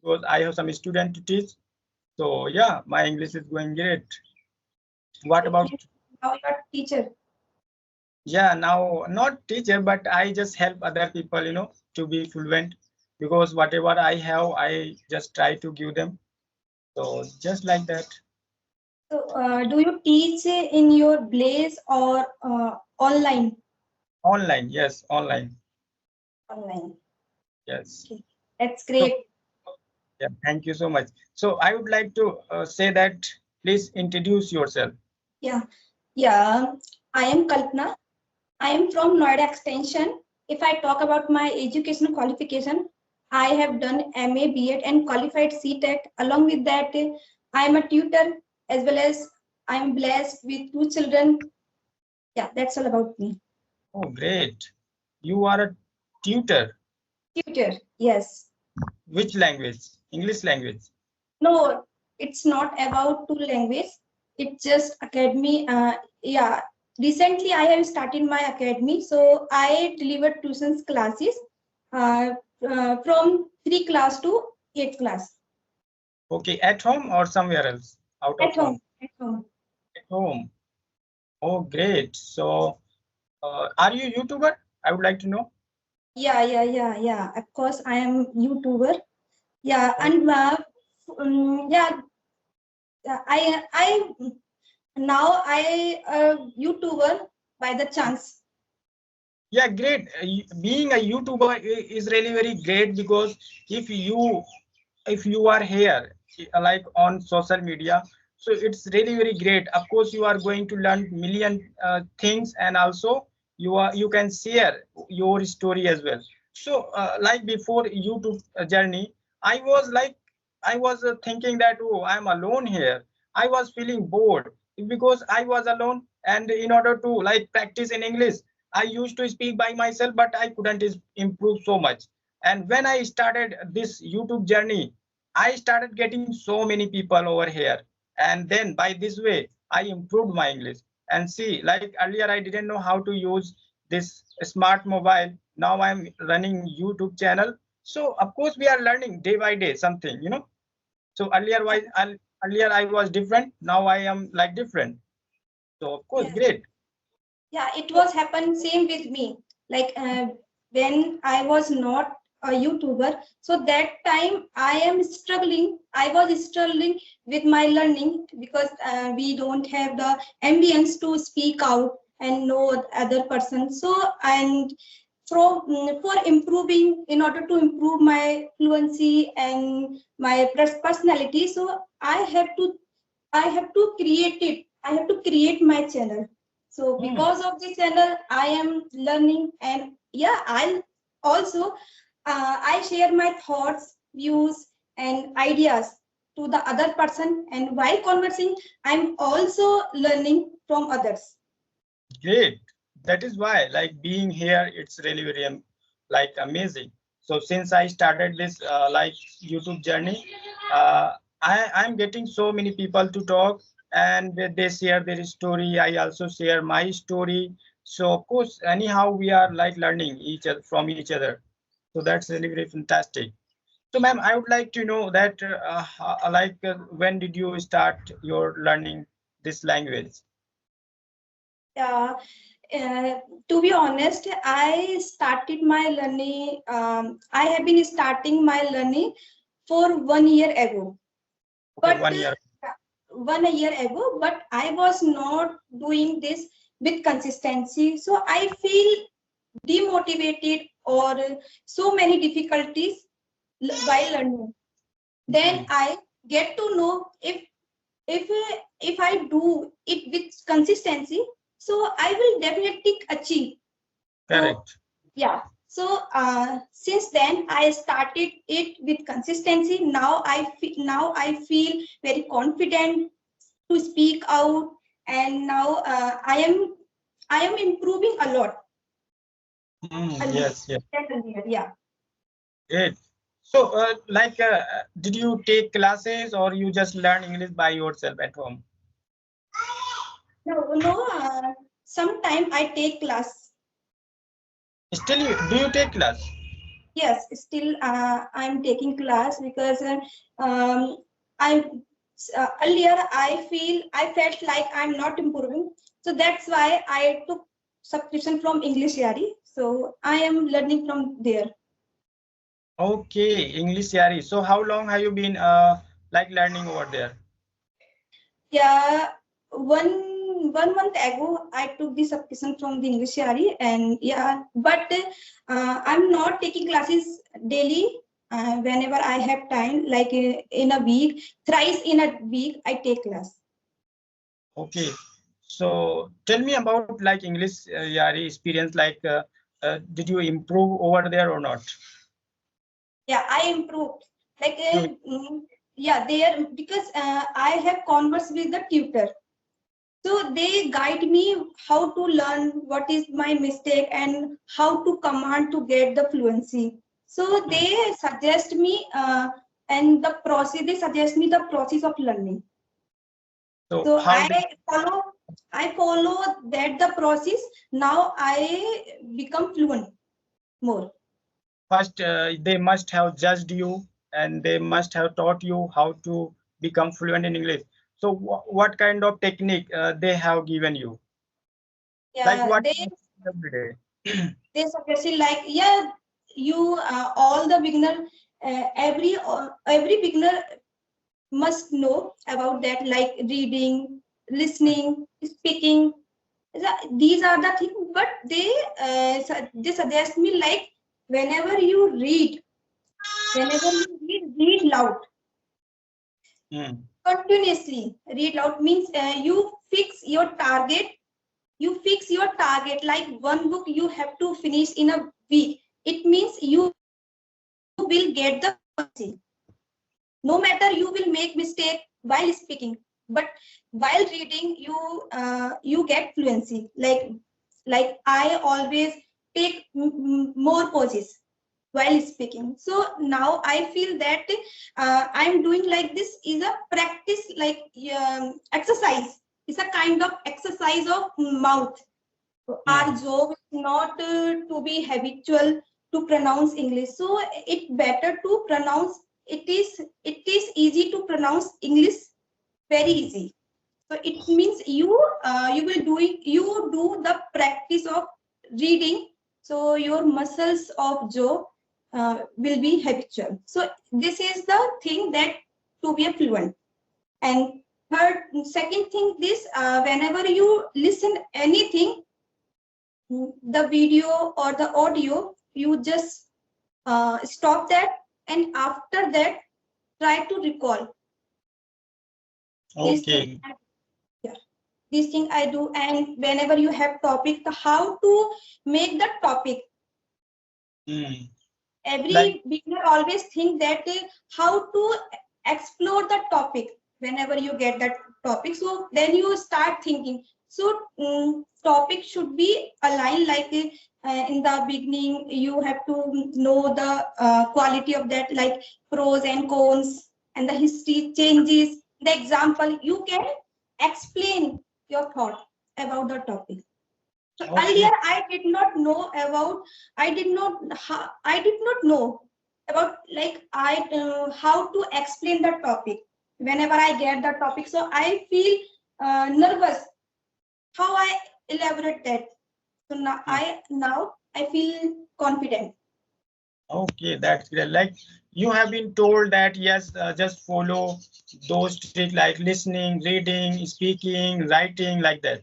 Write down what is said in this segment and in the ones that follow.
because I have some student to teach. So yeah, my English is going great. What about? Now you are teacher. Yeah, now not teacher, but I just help other people, to be fluent, because whatever I have, I just try to give them. So just like that. So, do you teach in your place or online? Online, yes, online. Online. Yes. Okay. That's So great. yeah, thank you so much. So I would like to say that please introduce yourself. Yeah. Yeah. I am Kalpana. I am from Noida Extension. If I talk about my educational qualification, I have done MA, B.Ed and qualified CTET. Along with that, I am a tutor as well as I am blessed with 2 children. Yeah, that's all about me. Oh, great. You are a tutor. Tutor, yes. Which language? English language. No, it's not about 2 language. It's just academy. Yeah, recently I have started my academy, so I deliver tuitions classes uh, from 3 class to 8 class. Okay, at home or somewhere else? Out of At home? home. At home. At home. Oh, great. So, are you YouTuber? I would like to know. Yeah. Of course, I am YouTuber. Yeah, Oh, and yeah, I now I YouTuber by the chance. yeah, great. Being a YouTuber is really very great, because if you if you are here like on social media, so it's really very great. Of course, you are going to learn million things, and also you can share your story as well. So like before YouTube journey, I was thinking that, oh, I'm alone here. I was feeling bored because I was alone, and in order to like practice in English, I used to speak by myself, but I couldn't improve so much. And when I started this YouTube journey, I started getting so many people over here. And then by this way, I improved my English. And see, like earlier, I didn't know how to use this smart mobile. Now I'm running YouTube channel. So of course we are learning day by day something. So earlier I was different. Now I am like different. So of course, Yeah. great. Yeah, it was happened same with me. Like when I was not a YouTuber, so that time I was struggling with my learning because we don't have the ambience to speak out and know other person. So and for improving, in order to improve my fluency and my personality, so I have to create it. I have to create my channel. So Hmm, because of the channel, I am learning, and yeah, I also I share my thoughts, views, and ideas to the other person. And while conversing, I'm also learning from others. great. That is why, like being here, it's really very like amazing. So since I started this like YouTube journey, I'm getting so many people to talk, and they share their story. I also share my story. So of course, anyhow, we are like learning each other from each other. So that's really very fantastic. So, ma'am, I would like to know that, when did you start your learning this language? Uh, to be honest, I started my learning. I have been starting my learning for 1 year ago. Okay, But 1 year. 1 year ago, but I was not doing this with consistency. So I feel demotivated or so many difficulties while learning. Then Mhm. I get to know if if I do it with consistency, so I will definitely achieve. So Correct. yeah. So since then I started it with consistency. Now I feel very confident to speak out, and now I am improving a lot. Yes, yes. Yeah. Great. So, did you take classes or you just learn English by yourself at home? No. Sometime I take class. Still, do you take class? Yes, still I'm taking class because I'm earlier I felt like I'm not improving, so that's why I took subscription from English Yari. So I am learning from there. Okay, English Yari. So how long have you been like learning over there? Yeah, one month ago I took the subscription from the English Yari, and yeah, but I'm not taking classes daily. Whenever I have time, like in a week, thrice in a week, I take class. Okay, so tell me about like English Yari experience. Like, did you improve over there or not? Yeah, I improved. Like, You, yeah, there because I have conversed with the tutor. So they guide me how to learn, what is my mistake, and how to command to get the fluency. So hmm. they suggest me and the process. They suggest me the process of learning. So So how did I follow that the process. Now I become fluent more. first they must have judged you and they must have taught you how to become fluent in English. So what kind of technique they have given you? Like Yeah, what every day? they suggested like, yeah, you all the beginner, every beginner must know about that, like reading, listening, speaking. These are the things, but they suggest me like whenever you read, read loud continuously. Read loud means you fix your target. You fix your target like one book you have to finish in a week. It means you will get the fluency. No matter you will make mistake while speaking, but while reading you get fluency. Like I always take more pauses while speaking. So now I feel that I'm doing like this is a practice, like exercise. It's a kind of exercise of mouth. Our job is not to be habitual to pronounce English. So it's better to pronounce. It is easy to pronounce English, very easy. So it means you do the practice of reading. So your muscles of jaw will be habitual. So this is the thing that to be a fluent. And second thing, this whenever you listen anything, the video or the audio, you just stop that, and after that try to recall these things. Okay. Yeah, these things I do. And whenever you have topic, how to make the topic. Like Every beginner always think that how to explore the topic. Whenever you get that topic, so then you start thinking. So topic should be aligned, like in the beginning you have to know the quality of that, like pros and cons and the history changes, the example. You can explain your thought about the topic. So okay. earlier I did not know about, I did not know about like how to explain the topic. Whenever I get the topic, so I feel nervous how I elaborate that. So now I feel confident. Okay, that's great. Like you have been told that yes, just follow those tricks like listening, reading, speaking, writing, like that.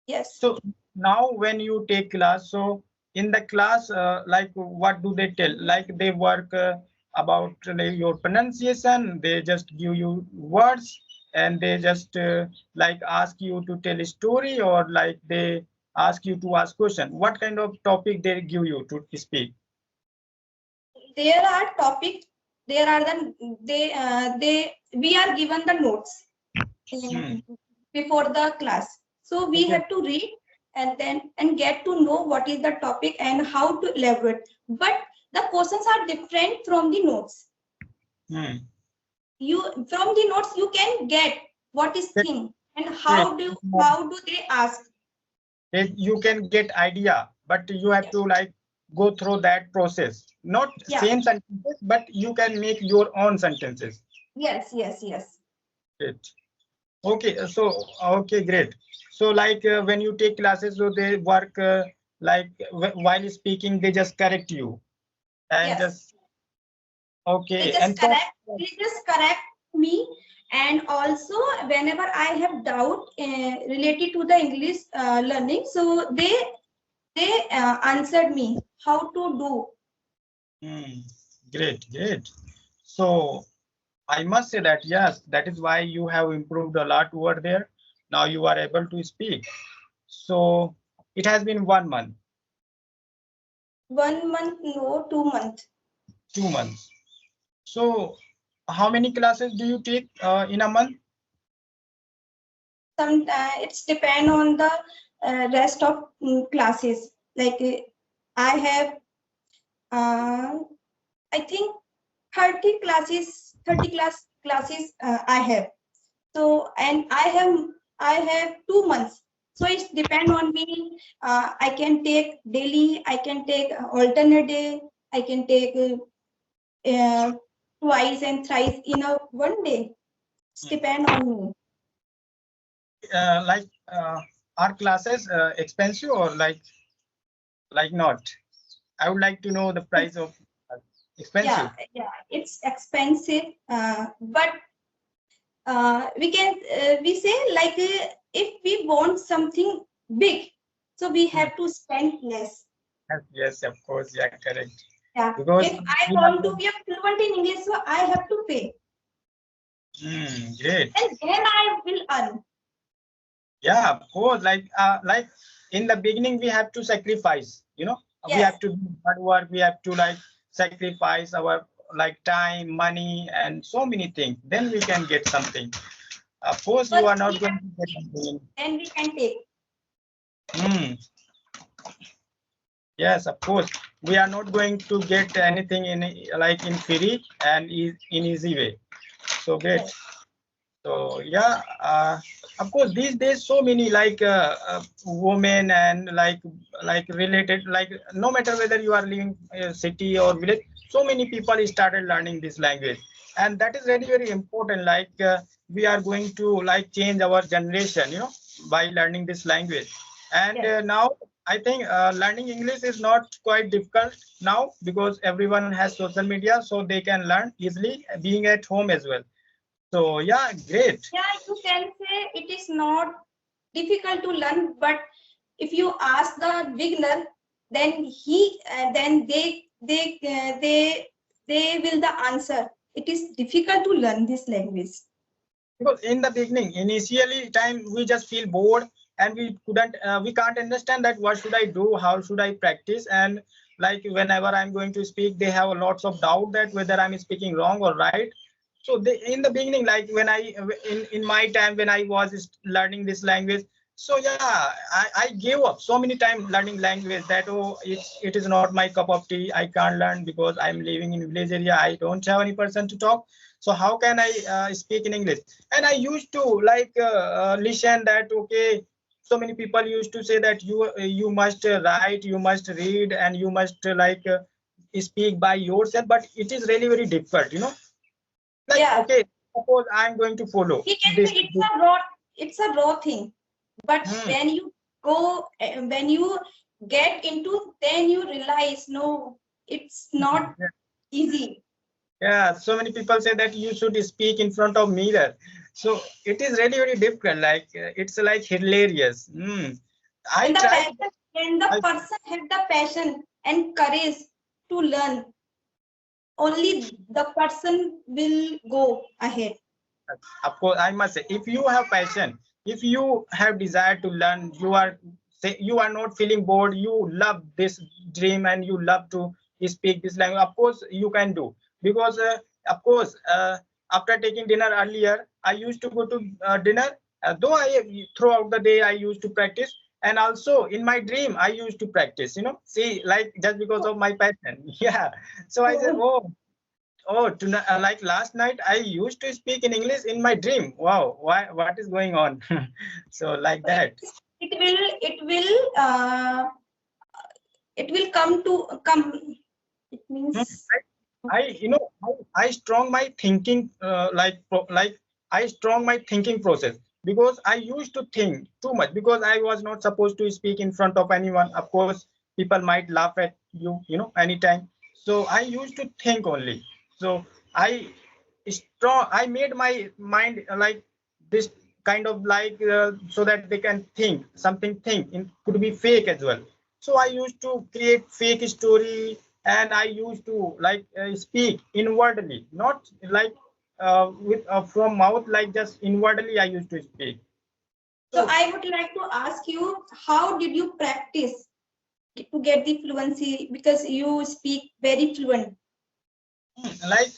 Yes. So now when you take class, so in the class, like what do they tell? Like they work about like, your pronunciation. They just give you words and they just like ask you to tell a story, or like they ask you to ask question. What kind of topic they give you to speak? There are topics. There are they we are given the notes Hmm. before the class. So we Okay. have to read and then and get to know what is the topic and how to elaborate. But the questions are different from the notes. Hmm. You from the notes you can get what is thing and Yes, how do they ask. yes, you can get idea, but you have Yes. to like go through that process. Not Yeah. same sentences, but you can make your own sentences. Yes, yes, yes. Great. Okay, so okay, great. So like when you take classes, so they work like while speaking, they just correct you and Yes. just okay. And so They just correct me, and also whenever I have doubt related to the English learning, so they answered me how to do. great, great. So I must say that yes, that is why you have improved a lot over there. Now you are able to speak. So it has been 1 month. 1 month, no, 2 months. 2 months. So how many classes do you take in a month? Some it's depend on the rest of classes. Like I have I think 30 classes I have. So and I have 2 months. So it depend on me. I can take daily. I can take alternate day. I can take twice and thrice in a one day. It's depend on me. Like are classes expensive or like not? I would like to know the price of expensive. Yeah, it's expensive. But we say like if we want something big, so we Hmm. have to spend less. Yes, yes, of course, yeah, correct. Yeah, Because if I we want have to be fluent in English, so I have to pay, great. and then I will earn. Yeah, of course. Like in the beginning, we have to sacrifice. We Yes, have to do hard work. We have to like sacrifice our like time, money, and so many things. Then we can get something. Of course, you because are not we going have to get to something. then we can take. Hmm. Yes, of course. We are not going to get anything in like in free and in easy way. So great. Yes, So yeah, of course these days so many like women and like related like no matter whether you are living a city or village, so many people started learning this language, and that is really very important. Like we are going to like change our generation, by learning this language. And yes, now I think learning English is not quite difficult now because everyone has social media, so they can learn easily being at home as well. So yeah, great. yeah. You can say it is not difficult to learn, but if you ask the beginner, then they will the answer. It is difficult to learn this language. Because in the beginning, initially time, we just feel bored and we can't understand that what should I do, how should I practice, and like whenever I'm going to speak, they have lots of doubt that whether I'm speaking wrong or right. So they in the beginning, like when in my time when I was learning this language, so yeah, I gave up so many times learning language that it is not my cup of tea. I can't learn because I'm living in village area. I don't have any person to talk. So how can I speak in English? And I used to like listen that okay, so many people used to say that you must write, you must read, and you must speak by yourself, but it is really very difficult, like Yeah, okay, suppose I'm going to follow we can this, say it's a raw thing. But Hmm. when you when you get into, then you realize no, it's not easy. Yeah, so many people say that you should speak in front of mirror, so it is really very difficult, like it's like hilarious. I When the tried. passion, when the person have the passion and courage to learn, only the person will go ahead. Of course, I must say, if you have passion, if you have desire to learn, you are not feeling bored, you love this dream and you love to speak this language, of course you can do. Because of course, after taking dinner earlier, I used to go to dinner, though I throughout the day I used to practice, and also in my dream I used to practice, see, like just because of my passion. Yeah. So I said, So oh, tonight, like last night, I used to speak in English in my dream. Wow, what is going on? So like that. it will it will come. It means I strong my thinking like I strong my thinking process because I used to think too much because I was not supposed to speak in front of anyone. Of course, people might laugh at you, anytime. So I used to think only. So I I made my mind like this kind of like so that they can think something think it could be fake as well. So I used to create fake story and I used to like speak inwardly, not like with from mouth, like just inwardly I used to speak. so So I would like to ask you, how did you practice to get the fluency, because you speak very fluent? like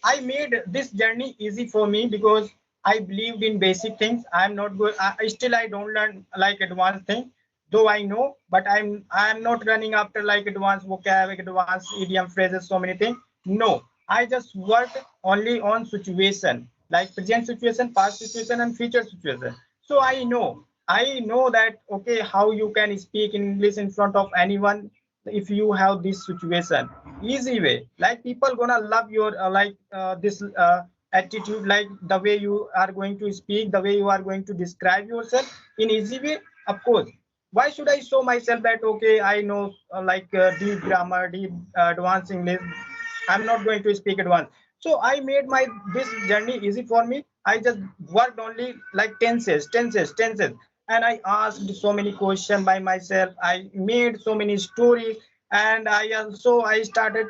I made this journey easy for me because I believed in basic things. I'm not good. Still I don't learn like advanced thing, though I know, but I'm not running after like advanced vocab, advanced idiom phrases, so many things. No, I just work only on situation, like present situation, past situation, and future situation. So I know that okay, how you can speak in English in front of anyone if you have this situation easy way, like people gonna love your this attitude, like the way you are going to speak, the way you are going to describe yourself in easy way. Of course, why should I show myself that okay, I know deep grammar, deep advanced English? I'm not going to speak advanced. So I made my this journey easy for me. I just worked only like tenses, and I asked so many questions by myself. I made so many stories, and I started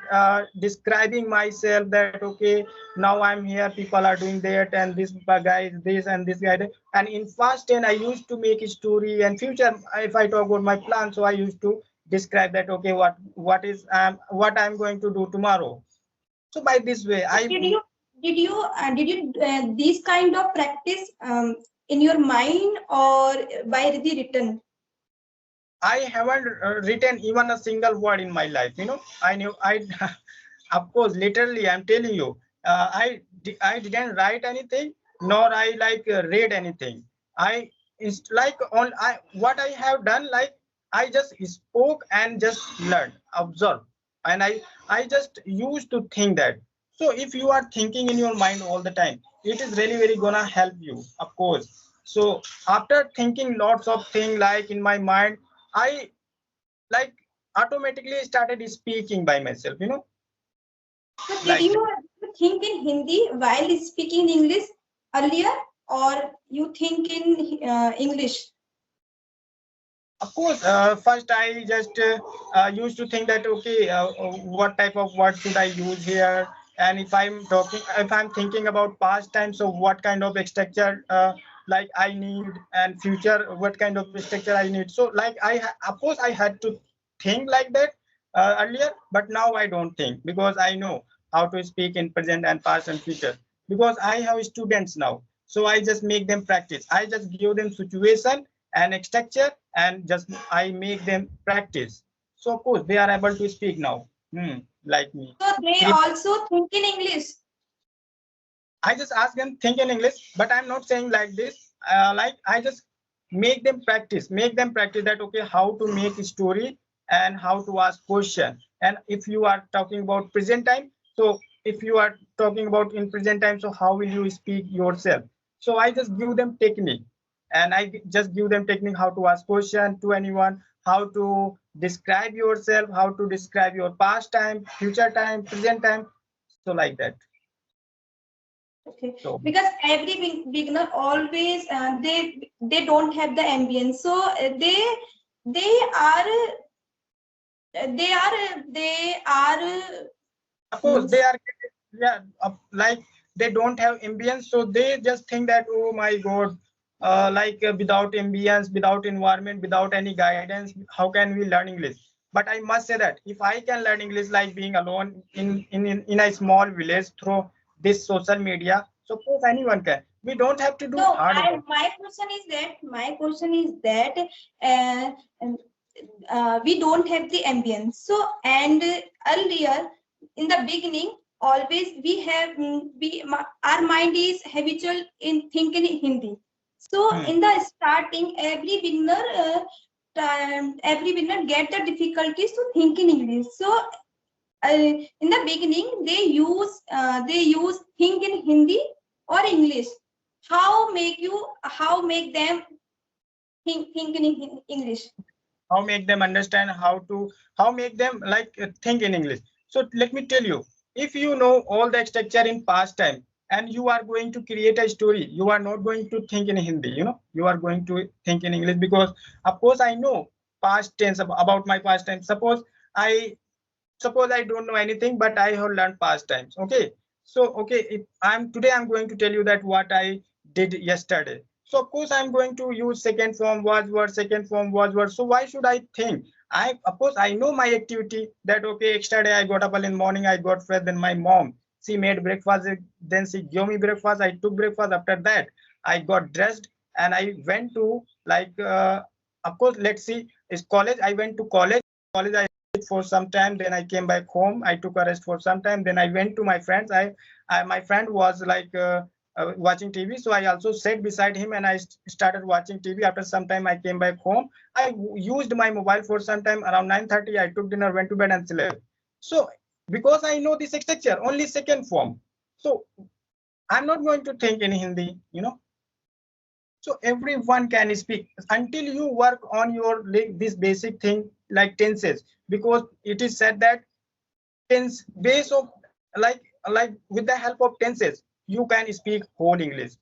describing myself that okay, now I'm here, people are doing that, and this guy is this and this guy that. And in past 10 I used to make a story, and future if I talk about my plan, so I used to describe that okay, what I'm going to do tomorrow. So by this way So I did you this kind of practice in your mind or by the written? I haven't written even a single word in my life. I knew I, of course, literally, I'm telling you, I didn't write anything, nor I read anything. I it's like on I what I have done, like I just spoke and just learned, observe, and I just used to think that. So if you are thinking in your mind all the time, it is really very gonna help you, of course. So after thinking lots of things like in my mind, I like automatically started speaking by myself. So did Like you think in Hindi while speaking English earlier, or you think in English? of course, first I just used to think that okay, what type of word should I use here, and if I'm thinking about past time, so what kind of structure like I need, and future what kind of structure I need. So like of course I had to think like that earlier, but now I don't think because I know how to speak in present and past and future, because I have students now. So I just make them practice. I just give them situation and structure, and just I make them practice. So of course they are able to speak now, like me. So they also think in English. I just ask them think in English, but I'm not saying like this. Like I just make them practice that okay, how to make a story and how to ask question. And if you are talking about present time, so if you are talking about in present time, so how will you speak yourself? So I just give them technique, and I just give them technique how to ask question to anyone, how to describe yourself, how to describe your past time, future time, present time, so like that. Okay, So because every beginner always they don't have the ambience, so they are they are of course they means. are, yeah, like they don't have ambience, so they just think that oh my god, without ambience, without environment, without any guidance, how can we learn English? But I must say that if I can learn English like being alone in a small village through this social media, so of course anyone can. We don't have to do No, hard work. my question is that uh, we don't have the ambience. So, and earlier in the beginning, always we have our mind is habitual in thinking in Hindi. So Hmm. in the starting, every beginner every beginner get the difficulties to think in English. So in the beginning they use think in Hindi or English. How make them think in English? How make them understand how make them like think in English. So let me tell you, if you know all the structure in past time and you are going to create a story, you are not going to think in Hindi, you are going to think in English, because of course I know past tense about my past time. Suppose I don't know anything, but I have learned past times. Okay. So, okay, if I'm going to tell you that what I did yesterday. So, of course, I'm going to use second form was word, second form was word. So, why should I think? Of course, I know my activity that, okay, yesterday I got up early in the morning, I got fed, then my mom, she made breakfast, then she gave me breakfast. I took breakfast. After that, I got dressed and I went to of course, let's see, is college. I went to college. College, I for some time, then I came back home. I took a rest for some time, then I went to my friends. My friend was like watching TV, so I also sat beside him and I started watching TV. After some time I came back home. I used my mobile for some time. Around 9:30 I took dinner, went to bed and slept. So because I know this structure, only second form, so I'm not going to think in Hindi. So everyone can speak until you work on your this basic thing like tenses, because it is said that tense base of like with the help of tenses you can speak whole English.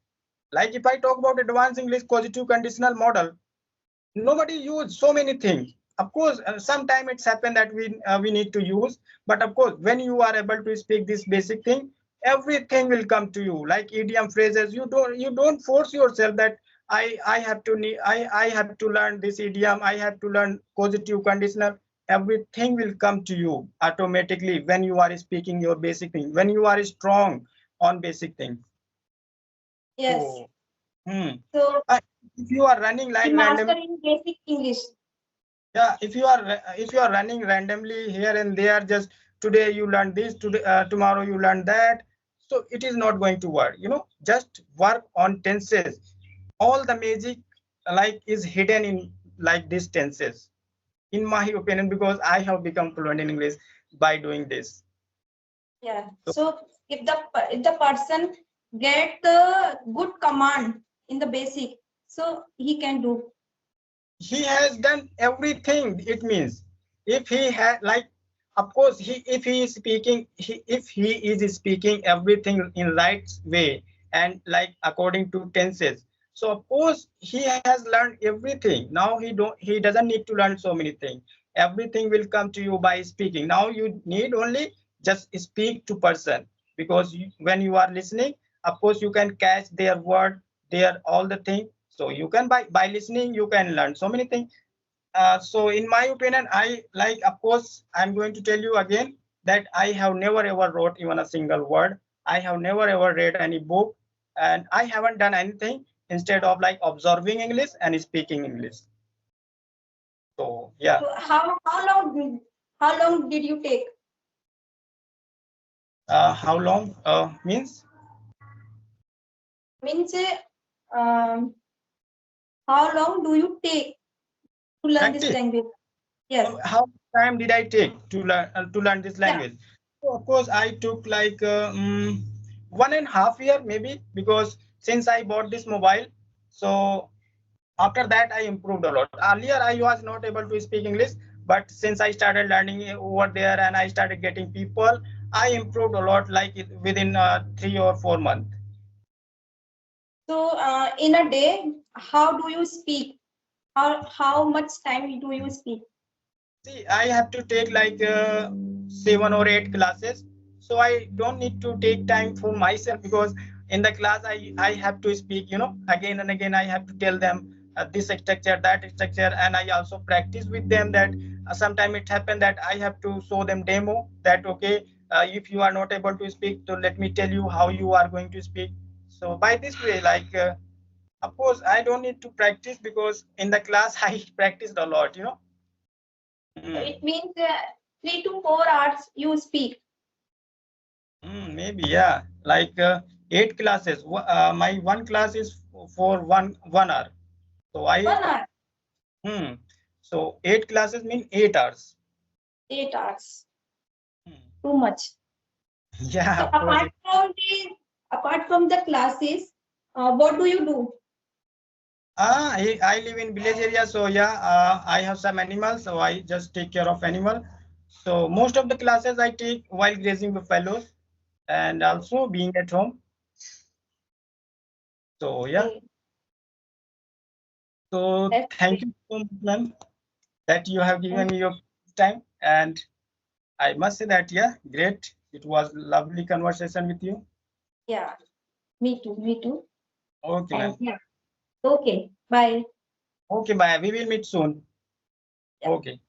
Like if I talk about advanced English causative conditional model, nobody use so many things. Of course, sometimes it's happened that we need to use, but of course when you are able to speak this basic thing, everything will come to you. Like idiom phrases, you don't force yourself that I have to need I have to learn this idiom, I have to learn causative conditional. Everything will come to you automatically when you are speaking your basic thing, when you are strong on basic thing. Yes. So hmm. So If you are running like random, mastering basic English. yeah, if you are running randomly here and there, just today you learn this, today tomorrow you learn that, so it is not going to work. Just work on tenses. All the magic like is hidden in like these tenses, in my opinion, because I have become fluent in English by doing this. Yeah. So So if the person get the good command in the basic, so he can do. he has done everything. It means if he had like, of course, if he is speaking, if he is speaking everything in right way and like according to tenses, so of course he has learned everything. Now he doesn't need to learn so many things. Everything will come to you by speaking. Now you need only just speak to person, because when you are listening, of course you can catch their word, their all the thing. So you can by listening you can learn so many things. So in my opinion, I like, of course, I'm going to tell you again that I have never ever wrote even a single word. I have never ever read any book, and I haven't done anything instead of like observing English and speaking English. So yeah. So how long did you take? How long means Means um, how long do you take to learn this practice? language? Yes. How much time did I take to learn this Yeah. language? So of course I took like 1.5 year maybe, because since I bought this mobile, so after that I improved a lot. Earlier I was not able to speak English, but since I started learning over there and I started getting people, I improved a lot, like within 3 or 4 months. So in a day, how do you speak? How much time do you speak? See, I have to take like 7 or 8 classes, so I don't need to take time for myself, because in the class I have to speak, again and again. I have to tell them this structure, that structure, and I also practice with them. That sometimes it happens that I have to show them demo that, okay, if you are not able to speak, so let me tell you how you are going to speak. So by this way, like of course I don't need to practice, because in the class I practiced a lot. So Mm. it means 3 to 4 hours you speak. Maybe, yeah, like 8 classes. My one class is for one hour. So I 1 hour. hmm. So 8 classes mean 8 hours. 8 hours. Hmm. Too much. Yeah, So of course. apart from the classes, what do you do? I live in village area, so yeah, I have some animals, so I just take care of animal. So most of the classes I take while grazing with fellows and also being at home. So yeah, Okay, so that's thank great. you so much, ma'am, that you have given Thank me your time. And I must say that yeah, great. It was lovely conversation with you. Yeah, me too, me too. Okay, And ma'am. yeah, okay, bye. Okay, bye. We will meet soon. Yeah. Okay.